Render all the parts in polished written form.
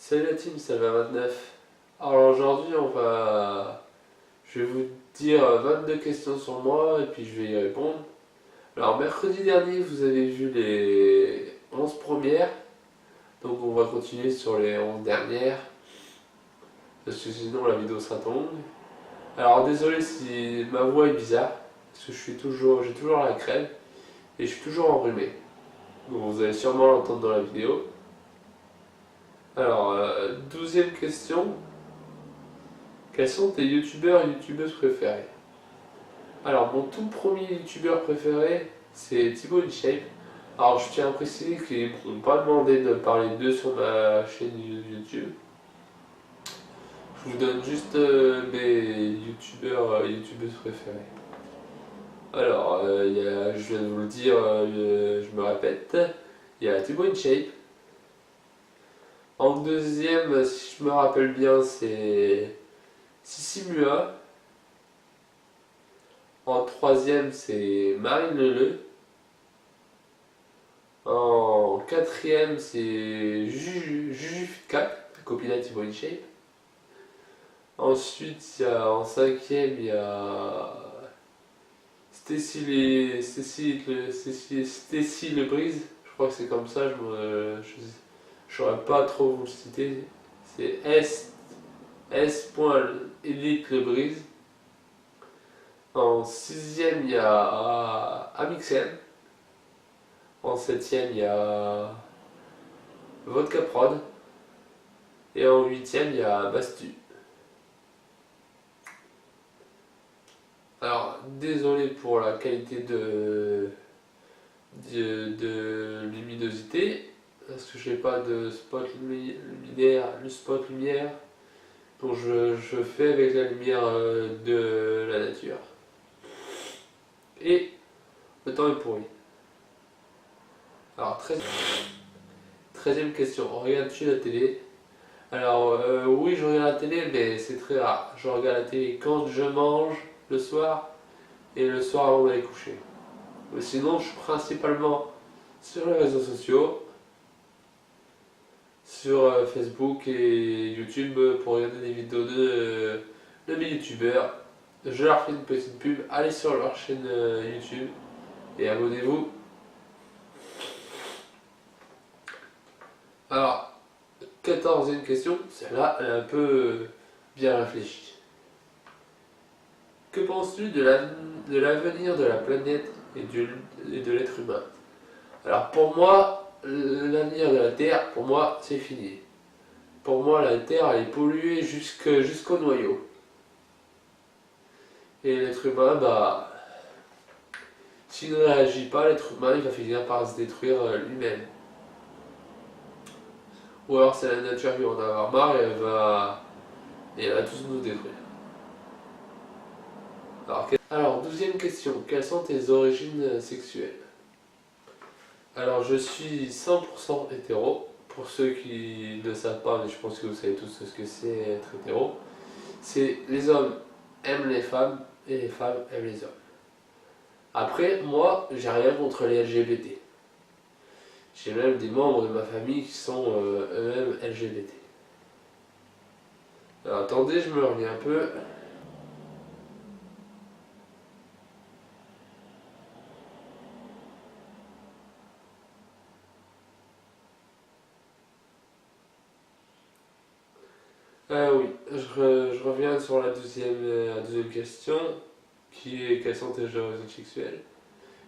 Salut la team, c'est le 29. Alors aujourd'hui je vais vous dire 22 questions sur moi et puis je vais y répondre. Alors mercredi dernier vous avez vu les 11 premières, donc on va continuer sur les 11 dernières, parce que sinon la vidéo sera trop longue. Alors désolé si ma voix est bizarre, parce que j'ai toujours la crème et je suis toujours enrhumé. Donc vous allez sûrement l'entendre dans la vidéo. Alors, 12e question. Quels sont tes youtubeurs et youtubeuses préférés? Alors, mon tout premier youtubeur préféré, c'est Thibaut InShape. Alors, je tiens à préciser qu'ils ne m'ont pas demandé de parler d'eux sur ma chaîne YouTube. Je vous donne juste mes youtubeurs et youtubeuses préférés. Alors, je viens de vous le dire, je me répète, il y a Thibaut InShape. En deuxième, si je me rappelle bien, c'est Sissi Mua. En troisième, c'est Marine Leleu. En quatrième, c'est Jujufitka, la copine de Thibaut InShape. Ensuite, en cinquième, il y a Stacy Lebrise. Je crois que c'est comme ça, je saurais pas trop vous le citer. C'est S.Elite Lebrise. En sixième, il y a Amixem. En septième, il y a Vodka Prod. Et en huitième, il y a Bastu. Alors, désolé pour la qualité de luminosité, parce que je n'ai pas de spot luminaire, le spot lumière, donc je fais avec la lumière de la nature. Et le temps est pourri. Alors, 13e question, regardes-tu la télé? Alors, oui, je regarde la télé, mais c'est très rare. Je regarde la télé quand je mange le soir et le soir avant d'aller coucher. Mais sinon, je suis principalement sur les réseaux sociaux, sur Facebook et YouTube pour regarder des vidéos de mes youtubeurs. Je leur fais une petite pub. Allez sur leur chaîne YouTube et abonnez-vous. Alors, 14e question, celle-là, elle est un peu bien réfléchie. Que penses-tu de l'avenir de la planète et de l'être humain? Alors pour moi, l'avenir de la Terre, pour moi, c'est fini. Pour moi, la Terre, elle est polluée jusqu'au noyau. Et l'être humain, bah, s'il ne réagit pas, l'être humain, il va finir par se détruire lui-même. Ou alors c'est la nature qui va en avoir marre et elle va tous nous détruire. Alors 12e question. Quelles sont tes origines sexuelles? Alors je suis 100% hétéro. Pour ceux qui ne savent pas, mais je pense que vous savez tous ce que c'est être hétéro. C'est les hommes aiment les femmes et les femmes aiment les hommes. Après, moi, j'ai rien contre les LGBT. J'ai même des membres de ma famille qui sont eux-mêmes LGBT. Alors attendez, je me reviens un peu. Ah oui, je reviens sur la deuxième question, qui est quelles sont tes origines sexuelles.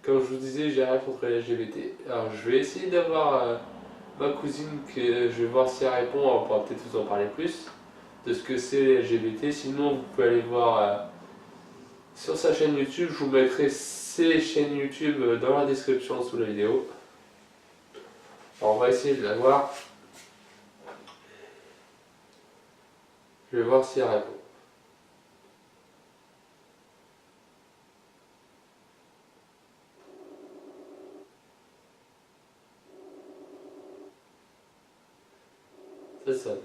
Comme je vous disais, j'ai rien contre les LGBT. Alors je vais essayer d'avoir ma cousine, que je vais voir si elle répond, on pourra peut-être vous en parler plus de ce que c'est les LGBT. Sinon, vous pouvez aller voir sur sa chaîne YouTube, je vous mettrai ses chaînes YouTube dans la description sous la vidéo. Alors on va essayer de la voir. Je vais voir si elle répond. Ça sonne.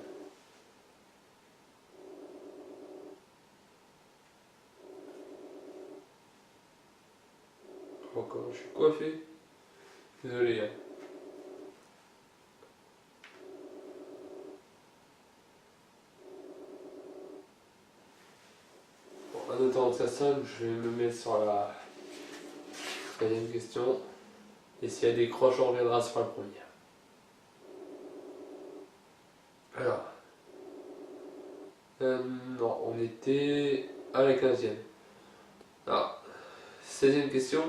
Encore, je suis coiffé. Désolé. Hein. en attendant que ça sonne, je vais me mettre sur la troisième question. Et s'il y a des croches, on reviendra sur la première. Alors, non, on était à la 15e. Alors, 16e question.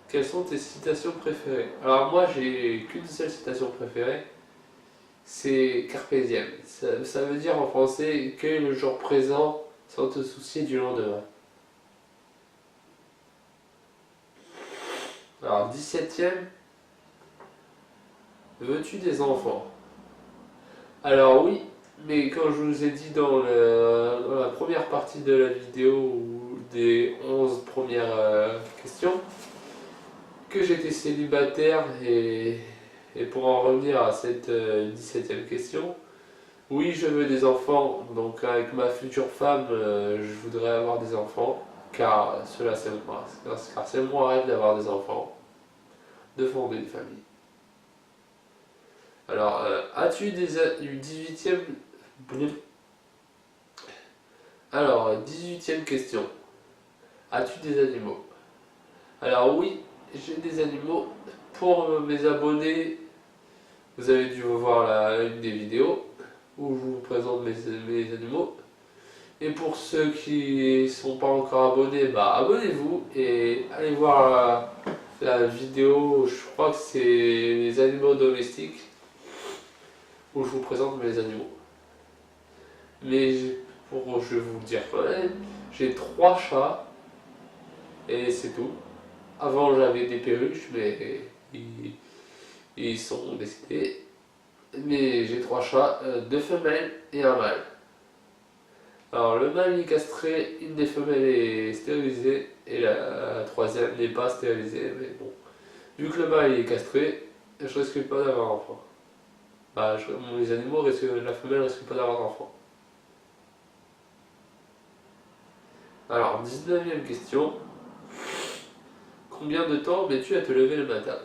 Quelles sont tes citations préférées? Alors moi, j'ai qu'une seule citation préférée. C'est Carpe diem. Ça veut dire en français que le jour présent sans te soucier du lendemain. Alors, 17e. Veux-tu des enfants? Alors oui, mais comme je vous ai dit dans la première partie de la vidéo ou des 11 premières questions, que j'étais célibataire et pour en revenir à cette 17e question, oui je veux des enfants, donc avec ma future femme je voudrais avoir des enfants, car cela c'est moi, car c'est mon rêve d'avoir des enfants, de fonder une famille. Alors, as-tu du 18e... Alors, 18e question. As-tu des animaux? Alors oui, j'ai des animaux. Pour mes abonnés, vous avez dû voir une des vidéos où je vous présente mes animaux. Et pour ceux qui ne sont pas encore abonnés, bah abonnez-vous et allez voir la vidéo, je crois que c'est les animaux domestiques, où je vous présente mes animaux. Mais je vais vous le dire quand même, j'ai 3 chats et c'est tout. Avant j'avais des perruches, mais ils sont décédés. Mais j'ai 3 chats, 2 femelles et un mâle. Alors le mâle est castré, une des femelles est stérilisée et la troisième n'est pas stérilisée. Mais bon, vu que le mâle est castré, je risque pas d'avoir d'enfant. Bah, les animaux, la femelle risque pas d'avoir d'enfant. Alors, 19e question. Combien de temps mets-tu à te lever le matin?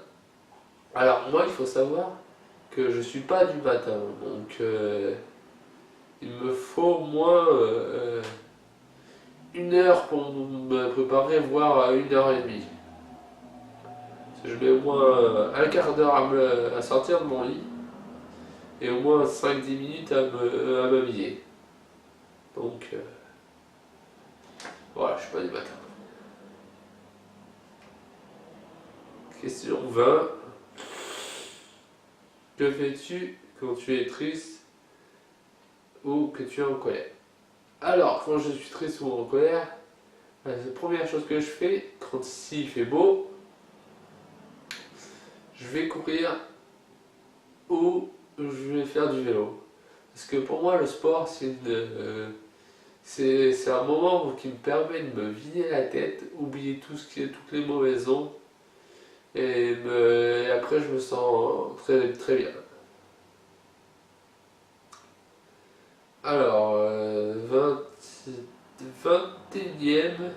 Alors, moi, il faut savoir que je suis pas du matin. Donc, il me faut au moins 1 heure pour me préparer, voire 1 heure et demie. Je mets au moins un quart d'heure à sortir de mon lit et au moins 5-10 minutes à m'habiller. Donc, voilà, je suis pas du matin. Question 20. Que fais-tu quand tu es triste ou que tu es en colère? Alors, quand je suis triste ou en colère, la première chose que je fais, quand ici il fait beau, je vais courir ou je vais faire du vélo. Parce que pour moi, le sport, c'est un moment qui me permet de me vider la tête, oublier toutes les mauvaises ondes, et après je me sens très, très bien. Alors, 21e.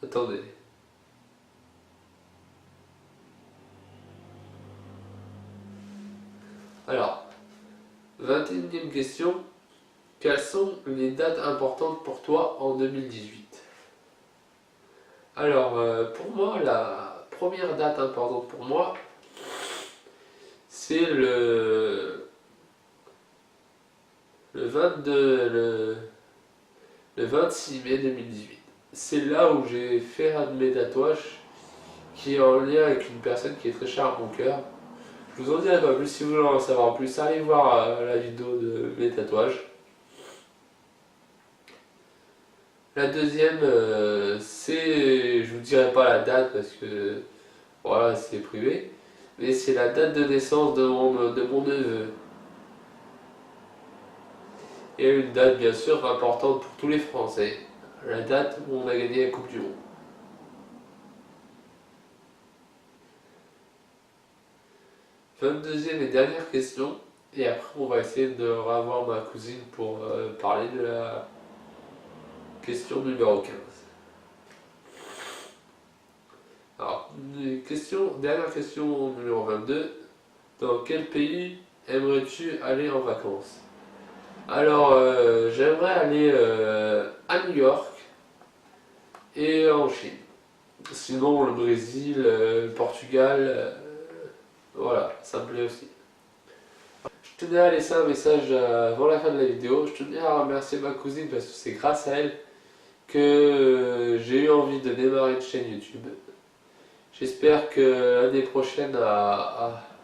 Attendez. Alors, 21e question. Quelles sont les dates importantes pour toi en 2018? Alors, pour moi, la première date importante pour moi, c'est le 26 mai 2018. C'est là où j'ai fait un de mes tatouages qui est en lien avec une personne qui est très chère à mon cœur. Je vous en dirai pas plus, si vous voulez en savoir plus, allez voir la vidéo de mes tatouages. La deuxième, je vous dirai pas la date parce que voilà, c'est privé, mais c'est la date de naissance de mon neveu. Et une date bien sûr importante pour tous les Français, la date où on a gagné la Coupe du Monde. 22e et dernière question, et après on va essayer de revoir ma cousine pour parler de la question numéro 15. Alors, dernière question numéro 22. Dans quel pays aimerais-tu aller en vacances? Alors, j'aimerais aller à New York et en Chine. Sinon, le Brésil, le Portugal, voilà, ça me plaît aussi. Je tenais à laisser un message avant la fin de la vidéo. Je tenais à remercier ma cousine parce que c'est grâce à elle que j'ai eu envie de démarrer une chaîne YouTube. J'espère que l'année prochaine,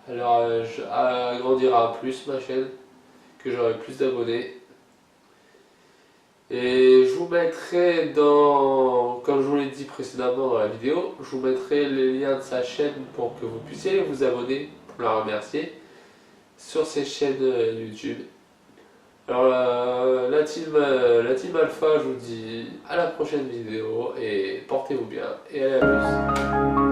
elle grandira plus ma chaîne, que j'aurai plus d'abonnés. Et je vous mettrai comme je vous l'ai dit précédemment dans la vidéo, je vous mettrai les liens de sa chaîne pour que vous puissiez vous abonner pour la remercier sur ses chaînes YouTube. Alors la team Alpha, je vous dis à la prochaine vidéo et portez-vous bien et allez à plus.